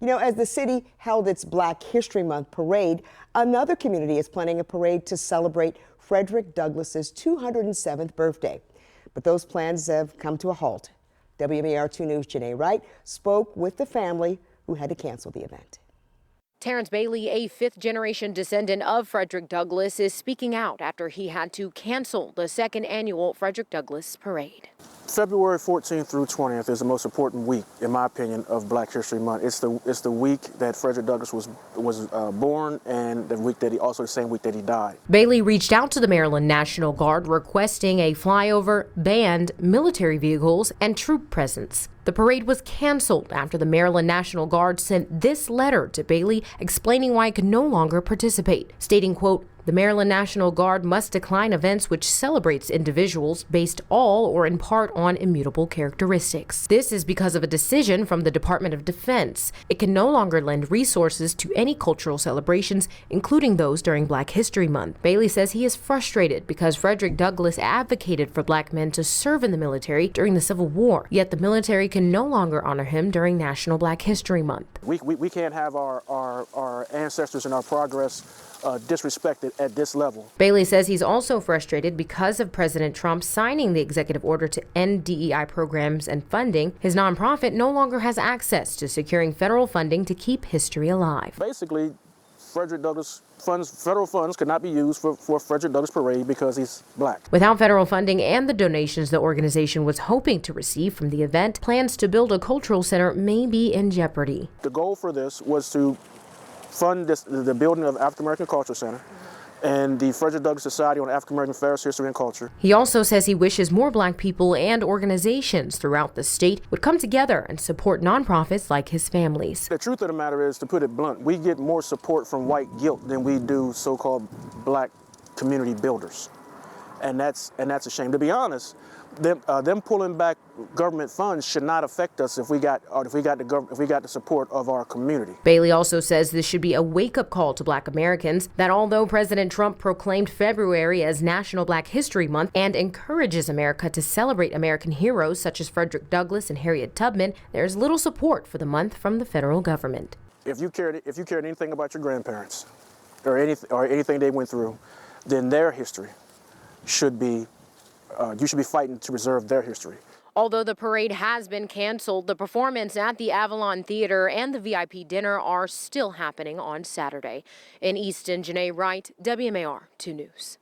You know, as the city held its Black History Month parade, another community is planning a parade to celebrate Frederick Douglass's 207th birthday. But those plans have come to a halt. WMAR 2 News' Janae Wright spoke with the family who had to cancel the event. Terrence Bailey, a fifth-generation descendant of Frederick Douglass, is speaking out after he had to cancel the second annual Frederick Douglass Parade. February 14th through 20th is the most important week, in my opinion, of Black History Month. It's the week that Frederick Douglass was born, and the same week that he died. Bailey reached out to the Maryland National Guard requesting a flyover, band, military vehicles, and troop presence. The parade was canceled after the Maryland National Guard sent this letter to Bailey explaining why it could no longer participate, stating, quote, "The Maryland National Guard must decline events which celebrates individuals based all or in part on immutable characteristics. This is because of a decision from the Department of Defense. It can no longer lend resources to any cultural celebrations, including those during Black History Month." Bailey says he is frustrated because Frederick Douglass advocated for Black men to serve in the military during the Civil War, yet the military can no longer honor him during National Black History Month. We can't have our ancestors and our progress disrespected at this level. Bailey says he's also frustrated because of President Trump signing the executive order to end DEI programs and funding. His nonprofit no longer has access to securing federal funding to keep history alive. Basically, Frederick Douglass federal funds could not be used for Frederick Douglass Parade because he's Black. Without federal funding and the donations the organization was hoping to receive from the event, plans to build a cultural center may be in jeopardy. The goal for this was to fund the building of African American Cultural Center and the Frederick Douglass Society on African American Affairs, History, and Culture. He also says he wishes more Black people and organizations throughout the state would come together and support nonprofits like his family's. The truth of the matter is, to put it blunt, we get more support from white guilt than we do so-called Black community builders. And that's a shame. To be honest, them pulling back government funds should not affect us if we got the support of our community. Bailey also says this should be a wake-up call to Black Americans that although President Trump proclaimed February as National Black History Month and encourages America to celebrate American heroes such as Frederick Douglass and Harriet Tubman, there's little support for the month from the federal government. If you cared anything about your grandparents or anything they went through, then their history should be you should be fighting to preserve their history. Although the parade has been canceled, the performance at the Avalon Theater and the VIP dinner are still happening on Saturday. In Easton, Janae Wright, WMAR 2 News.